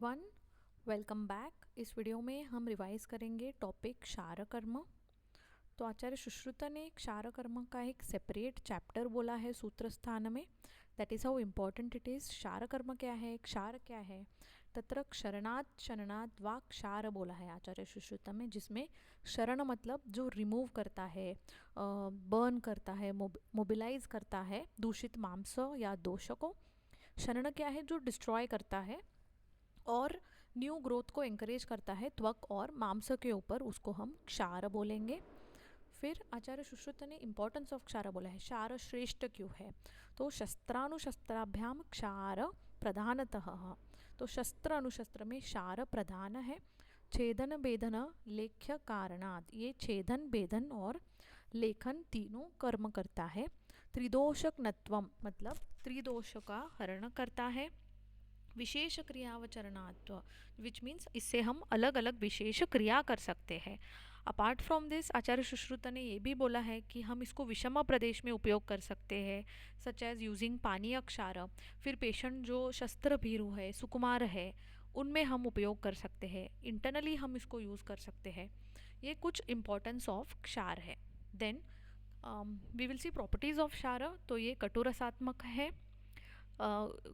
One welcome back. इस video में हम रिवाइज करेंगे टॉपिक क्षार कर्म। तो आचार्य सुश्रुत ने क्षार कर्म का एक सेपरेट चैप्टर बोला है सूत्र स्थान में। That is how important it is. क्षार कर्म क्या है, क्षार क्या है, तत्र क्षरणात् शरणात् वा क्षार बोला है आचार्य सुश्रुत में, जिसमें शरण मतलब जो रिमूव करता है, बर्न करता है, मोबिलाइज करता है दूषित मांस या दोष को। शरण क्या है, जो डिस्ट्रॉय करता है और न्यू ग्रोथ को एंकरेज करता है त्वक और मांस के ऊपर, उसको हम क्षार बोलेंगे। फिर आचार्य सुश्रुत ने इंपॉर्टेंस ऑफ क्षार बोला है। क्षार श्रेष्ठ क्यों है, तो शस्त्रानुशस्त्राभ्याम क्षार प्रधानतः। तो शस्त्र अनुशस्त्र में क्षार प्रधान है। छेदन बेदन लेख्य कारणात्, ये छेदन बेदन और लेखन तीनों कर्म करता है। त्रिदोषकनत्वम मतलब त्रिदोष का हरण करता है। विशेष क्रियावचरणात्व विच मीन्स इससे हम अलग अलग विशेष क्रिया कर सकते हैं। अपार्ट फ्रॉम दिस आचार्य सुश्रुत ने ये भी बोला है कि हम इसको विषम प्रदेश में उपयोग कर सकते हैं, सच एज यूजिंग पानीय क्षार। फिर पेशेंट जो शस्त्र भीरु है, सुकुमार है, उनमें हम उपयोग कर सकते हैं। इंटरनली हम इसको यूज़ कर सकते हैं। ये कुछ इम्पोर्टेंस ऑफ क्षार है। Then we will see properties of क्षार। तो ये कटुरसात्मक है,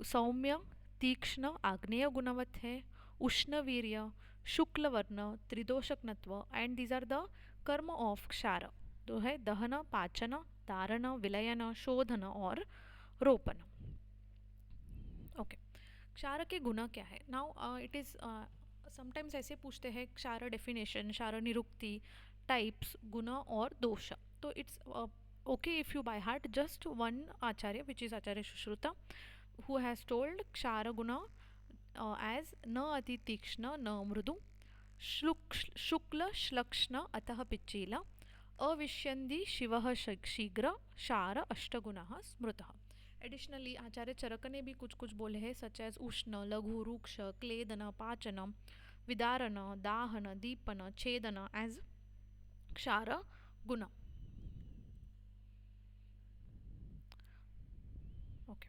सौम्य तीक्ष्ण आग्नेय गुणवत है, उष्ण वीर्य, शुक्ल वर्ण, त्रिदोषकनत्व एंड दीज आर द कर्म ऑफ क्षार। तो है दहन, पाचन, धारण, विलयन, शोधन और रोपण। ओके, क्षार के गुण क्या है। नाउ इट इज़ समटाइम्स ऐसे पूछते हैं क्षार डेफिनेशन, क्षार निरुक्ति, टाइप्स, गुण और दोष। तो it's okay if you by heart just one Acharya which is Acharya Sushruta who has told क्षार गुण as न अति तीक्ष्ण न मृदु, शुक्ल श्लक्ष्ण अतः पिच्चील, अविष्यन्दी शिवः शीघ्र, क्षार अष्टगुणः स्मृतः। एडिशनली आचार्य चरक ने भी कुछ कुछ बोले हैं, सच एज उष्ण, लघु, रुक्ष, क्लेदन, पाचन, विदारण, दाहन, दीपन, छेदन एज क्षार गुण। ओके,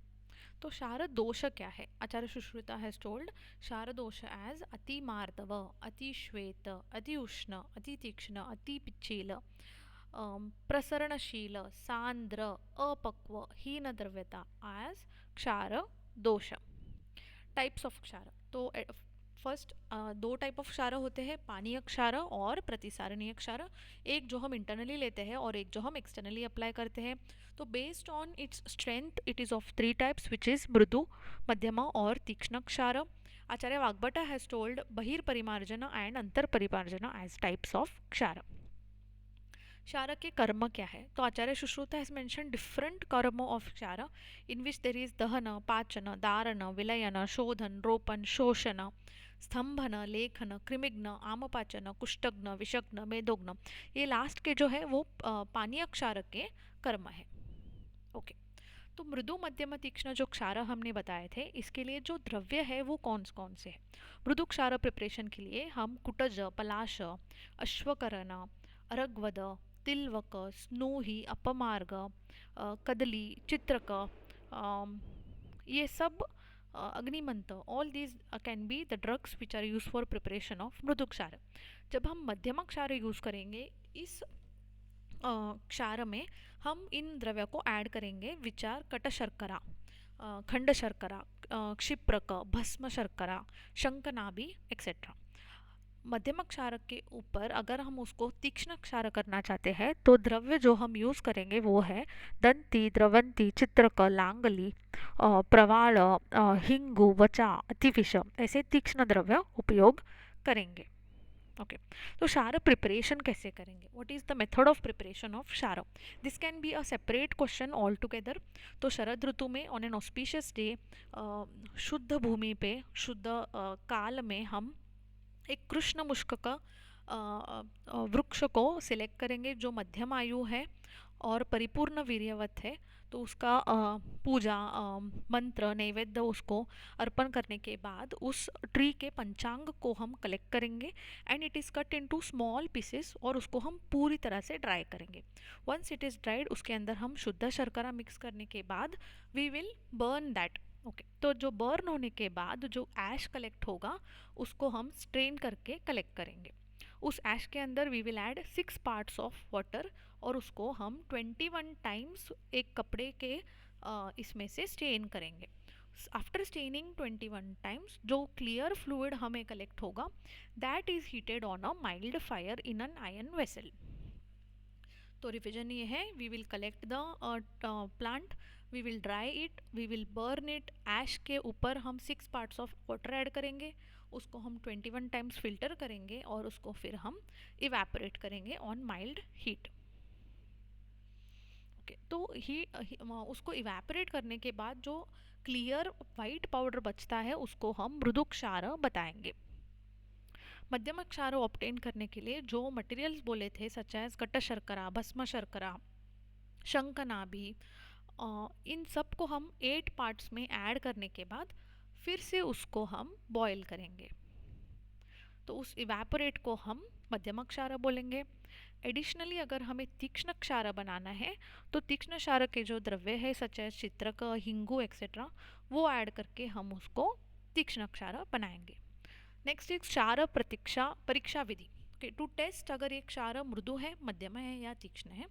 तो क्षार दोष क्या है। आचार्य सुश्रुता हैज टोल्ड क्षार दोष एज अति मार्दव, अति श्वेत, अति उष्ण, अति तीक्ष्ण, अति पिच्छील, प्रसरणशील, सांद्र, अपक्व, हीन द्रव्यता एज क्षार दोष। टाइप्स ऑफ क्षार। तो फर्स्ट दो टाइप ऑफ क्षार होते हैं, पानीय क्षार और प्रतिसारणीय क्षार। एक जो हम इंटरनली लेते हैं और एक जो हम एक्सटर्नली अप्लाई करते हैं। तो based on its strength it is of three types which is मृदु, मध्यमा और तीक्ष्ण क्षार। आचार्य वाग्भट हैज टोल्ड बहिर्परिमार्जन एंड अंतरपरिमार्जन एज टाइप्स ऑफ क्षार। क्षार के कर्म क्या है, तो Acharya Sushruta has mentioned different कर्म ऑफ क्षार इन विच देर इज दहन, पाचन, धारण, विलयन, शोधन, रोपण, शोषण, स्तंभन, लेखन, कृमिघ्न, आमपाचन, कुष्ठघ्न, विषघ्न, मेदोघ्न। ये लास्ट के जो है वो पानीय क्षार के कर्म है। ओके, तो मृदु, मध्यम, तीक्ष्ण जो क्षार हमने बताए थे, इसके लिए जो द्रव्य है वो कौन कौन से है। मृदु क्षार प्रिपरेशन के लिए हम कुटज, पलाश, अश्वकरण, अरगवद, तिलवक, स्नोही, अपमार्ग, कदली, चित्रक, ये सब अग्निमंत, all these can be the drugs which are use for preparation of मृदु क्षार। जब हम मध्यम क्षार यूज करेंगे, इस क्षार में हम इन द्रव्य को ऐड करेंगे विच आर कट शर्करा, खंड शर्करा, क्षिप्रक, भस्म शर्करा, शंकनाभि एक्सेट्रा। मध्यम क्षार के ऊपर अगर हम उसको तीक्ष्ण क्षार करना चाहते हैं तो द्रव्य जो हम यूज़ करेंगे वो है दंती, द्रवंती, चित्रक, लांगली, प्रवाल, हिंगु, वचा, अतिविष, ऐसे तीक्ष्ण द्रव्य उपयोग करेंगे। ओके, तो क्षार प्रिपरेशन कैसे करेंगे, what is the method of preparation of क्षार। This can be a separate question all together. तो शरद ऋतु में ऑन एन ऑस्पिशियस डे, शुद्ध भूमि पे, शुद्ध काल में हम एक कृष्ण मुष्क का वृक्ष को सिलेक्ट करेंगे जो मध्यम आयु है और परिपूर्ण वीर्यवत है। तो उसका पूजा, मंत्र, नैवेद्य उसको अर्पण करने के बाद उस ट्री के पंचांग को हम कलेक्ट करेंगे and it is cut into small pieces और उसको हम पूरी तरह से ड्राई करेंगे। वंस इट इज़ ड्राइड, उसके अंदर हम शुद्ध शर्करा मिक्स करने के बाद we will burn that okay, तो जो बर्न होने के बाद जो ऐश कलेक्ट होगा उसको हम स्ट्रेन करके कलेक्ट करेंगे। उस ऐश के अंदर we will add 6 parts of water और उसको हम 21 टाइम्स एक कपड़े के इसमें से स्टेन करेंगे। आफ्टर स्टेनिंग 21 टाइम्स जो क्लियर फ्लूइड हमें कलेक्ट होगा that is heated on a mild fire in an iron vessel. तो रिविजन ये है, we will collect the plant, we will dry it, we will burn it, ash के ऊपर हम 6 parts of water add करेंगे, उसको हम 21 टाइम्स फिल्टर करेंगे और उसको फिर हम इवेपोरेट करेंगे ऑन माइल्ड हीट। तो उसको इवेपोरेट करने के बाद जो क्लियर वाइट पाउडर बचता है उसको हम मृदु क्षार बताएंगे। मध्यम क्षार ऑब्टेन करने के लिए जो मटेरियल्स बोले थे सच एज कट्ट शर्करा, भस्म शर्करा, शंखनाभि, इन सब को हम 8 पार्ट्स में ऐड करने के बाद फिर से उसको हम बॉयल करेंगे। तो उस इवेपोरेट को हम मध्यम क्षार बोलेंगे। एडिशनली अगर हमें तीक्ष्ण क्षार बनाना है तो तीक्ष्ण क्षार के जो द्रव्य है सच एज चित्रक, हिंगू एक्सेट्रा वो ऐड करके हम उसको तीक्ष्ण क्षार बनाएंगे। नेक्स्ट एक क्षार परीक्षा विधि। टू टेस्ट अगर एक क्षार मृदु है, मध्यम है या तीक्ष्ण है।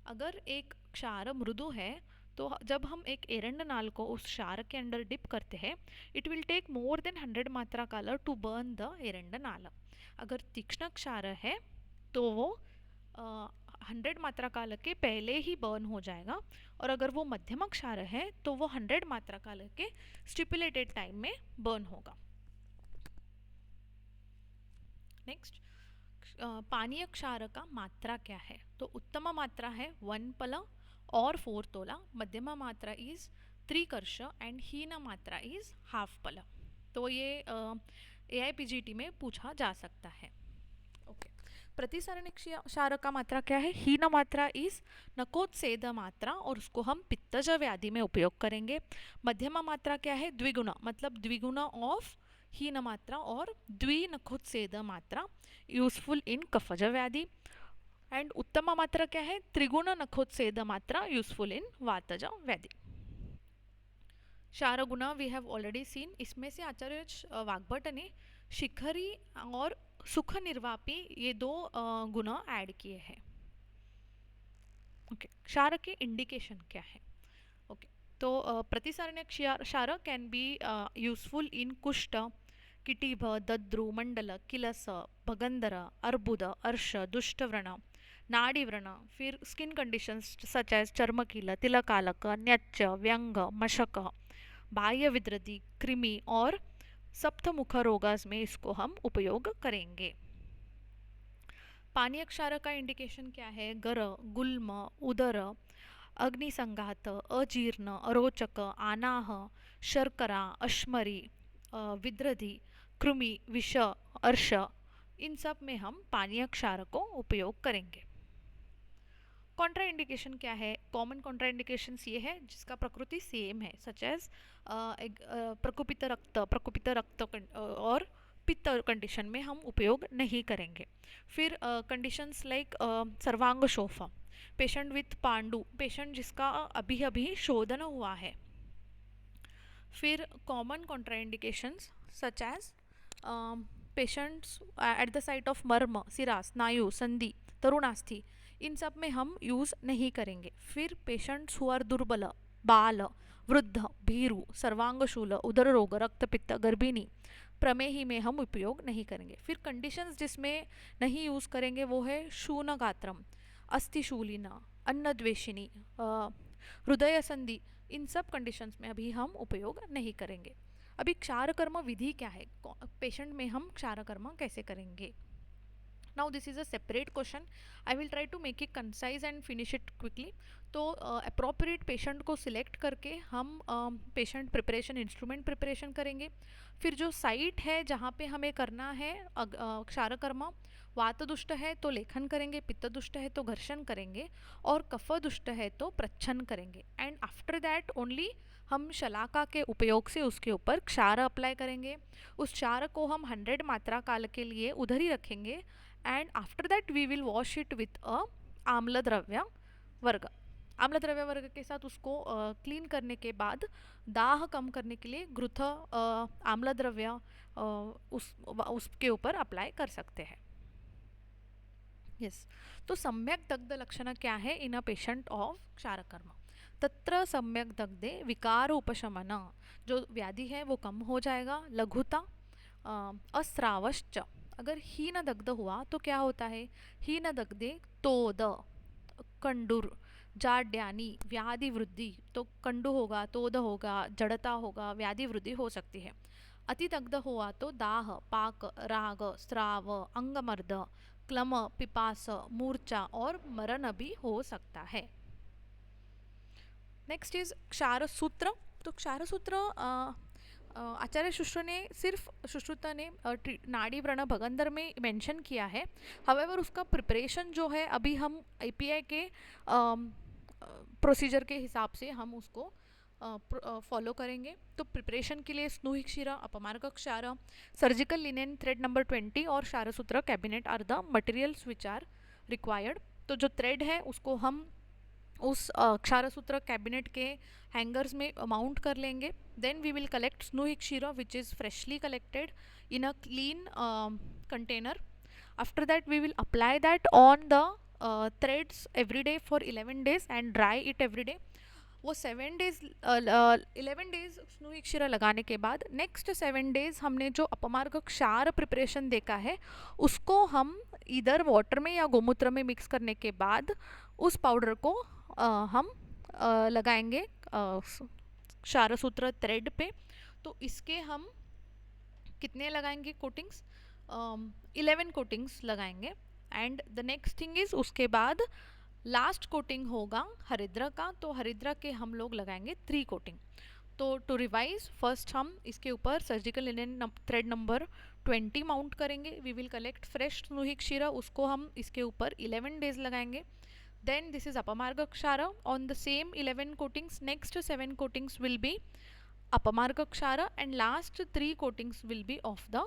अगर एक क्षार मृदु है तो जब हम एक एरंड नाल को उस क्षार के अंदर डिप करते हैं it will take more than 100 मात्रा काल टू बर्न द एरंड नाल। अगर तीक्ष्ण क्षार है तो वो 100 मात्रा काल के पहले ही बर्न हो जाएगा और अगर वो मध्यम क्षार है तो वो 100 मात्रा काल के स्टिपुलेटेड टाइम में बर्न होगा। नेक्स्ट, पानीय क्षार का मात्रा क्या है? तो उत्तम मात्रा है 1 पल और 4 तोला, मध्यम मात्रा इज 3 कर्ष एंड हीन मात्रा इज हाफ पल। तो ये AIPGT में पूछा जा सकता है। ओके, प्रतिसरणिक क्षार का मात्रा क्या है? हीन मात्रा इज नकोत्सेद मात्रा और उसको हम पित्तज व्याधि में उपयोग करेंगे। मध्यम मात्रा क्या है? द्विगुना, मतलब द्विगुना ऑफ हीन मात्रा और द्विनखोत्सेद मात्रा यूजफुल इन कफज व्याधि। एंड उत्तम मात्रा क्या है? त्रिगुण नखोत्सेद मात्रा यूजफुल इन वातज व्याधि। क्षार गुण वी हैव ऑलरेडी सीन। इसमें से आचार्य वाग्भट ने शिखरी और सुख निर्वापी ये 2 गुण ऐड किए हैं। ओके, क्षार के इंडिकेशन क्या है? ओके, तो प्रतिसारणिक क्षार कैन बी यूजफुल इन कुष्ठ, किटिभ, दद्रु, मंडल, किलस, भगंदर, अर्बुद, अर्श, दुष्टव्रण, नाड़ीव्रण, फिर स्किन कंडीशंस सच एज चर्मकील, तिलकालक, न्यच्च, व्यंग, मशक, बाह्य विद्रति, कृमि और सप्तमुख रोगास में इसको हम उपयोग करेंगे। पानीय क्षार का इंडिकेशन क्या है? गर, गुल्म, उदर, अग्निसंघात, अजीर्ण, अरोचक, आनाह, शर्करा, अश्मरी, विद्रधि, कृमि, विष, अर्श, इन सब में हम पानीय क्षार को उपयोग करेंगे। कॉन्ट्रा इंडिकेशन क्या है? कॉमन कॉन्ट्रा इंडिकेशन ये है जिसका प्रकृति सेम है सच एज प्रकुपित रक्त और पित्त कंडीशन में हम उपयोग नहीं करेंगे। फिर कंडीशंस लाइक सर्वांगशोफ, पेशेंट विथ पांडु, पेशेंट जिसका अभी अभी शोधन हुआ है। फिर common contraindications such as patients at the site of मर्म, सिरा, स्नायु, संधि, तरुणास्थि, इन सब में हम यूज़ नहीं करेंगे। फिर पेशेंट्स हु आर दुर्बल, बाल, वृद्ध, भीरु, सर्वांगशूल, उदर रोग, रक्तपित्त, गर्भिणी, प्रमेही में हम उपयोग नहीं करेंगे। फिर कंडीशंस जिसमें नहीं यूज़ करेंगे वो है शूनगात्रम, अस्थिशूलिना, अन्नद्वेषिनी, हृदय संधि, इन सब कंडीशंस में अभी हम उपयोग नहीं करेंगे। अभी क्षारकर्म विधि क्या है? पेशेंट में हम क्षारकर्म कैसे करेंगे? Now this is a separate question. I will try to make it concise and finish it quickly. तो appropriate patient को select करके हम patient preparation, instrument preparation करेंगे। फिर जो site है जहाँ पे हमें करना है क्षारकर्म, वात दुष्ट है तो लेखन करेंगे, पित्त दुष्ट है तो घर्षण करेंगे और कफ दुष्ट है तो प्रच्छन करेंगे। एंड आफ्टर दैट ओनली हम शलाका के उपयोग से उसके ऊपर क्षार अप्लाई करेंगे। उस क्षार को हम 100 मात्रा काल के लिए उधर ही रखेंगे and after that we will wash it with a आम्ल द्रव्य वर्ग। आम्ल द्रव्य वर्ग के साथ उसको क्लीन करने के बाद दाह कम करने के लिए घृत आम्ल द्रव्य उसके ऊपर अप्लाई कर सकते हैं। यस, तो सम्यक दग्ध लक्षण क्या है इन अ पेशेंट ऑफ क्षारकर्म? तत्र सम्यक दग्धे विकार उपशमन, जो व्याधि है वो कम हो जाएगा। लघुता, अस्रावश्च, अगर हीन दग्ध हुआ तो क्या होता है? हीन दग्धे तोद, कंडूर, जाड्यानी, व्याधि वृद्धि, तो कंडू होगा, तोद होगा, जड़ता होगा, व्याधि वृद्धि हो सकती है। अतिदग्ध हुआ तो दाह, पाक, राग, स्राव, अंगमर्द, क्लम, पिपास, मूर्छा और मरण भी हो सकता है। नेक्स्ट इज क्षार सूत्र। तो क्षार सूत्र आचार्य शुश्रुत ने नाड़ी व्रण भगंदर में मेंशन किया है। हावेवर उसका प्रिपरेशन जो है अभी हम API के प्रोसीजर के हिसाब से हम उसको फॉलो करेंगे। तो प्रिपरेशन के लिए स्नूहि क्षीरा, अपमार्ग क्षार, सर्जिकल लिनेन थ्रेड नंबर 20 और ksharasutra cabinet are the materials which are required. तो जो थ्रेड है उसको हम उस क्षारसूत्र कैबिनेट के हैंगर्स में माउंट कर लेंगे। Then we will collect snuhi ksheera which is freshly collected in a clean container. After that we will apply that on the threads every day for 11 days and dry it every day. वो 7 days 11 days स्नूहि क्षीरा लगाने के बाद next 7 days हमने जो अपमार्ग क्षार preparation देखा है उसको हम इधर वाटर में या गोमूत्र में मिक्स करने के बाद उस पाउडर को हम लगाएंगे क्षारसूत्र थ्रेड पे। तो इसके हम कितने लगाएंगे कोटिंग्स? 11 कोटिंग्स लगाएंगे। And the next thing is उसके बाद लास्ट कोटिंग होगा हरिद्रा का। तो हरिद्रा के हम लोग लगाएंगे 3 कोटिंग। तो टू रिवाइज, फर्स्ट हम इसके ऊपर surgical linen thread number 20 mount करेंगे। वी विल कलेक्ट फ्रेश स्नूहि क्षीरा, उसको हम इसके ऊपर 11 days लगाएंगे। Then this is apamarga kshara on the same 11 coatings. Next 7 coatings will be apamarga kshara and last 3 coatings will be of the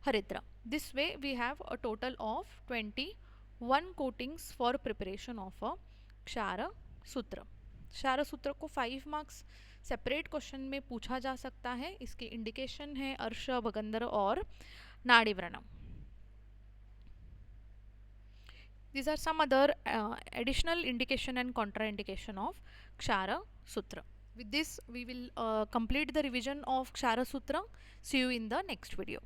haridra. This way we have a total of 21 coatings for preparation of a kshara sutra. क्षार सूत्र को 5 marks separate question में पूछा जा सकता है। इसके indication है अर्श, भगंदर और नाड़ी व्रणम। These are some other additional indication and contraindication of Kshara Sutra. With this, we will complete the revision of Kshara Sutra. See you in the next video.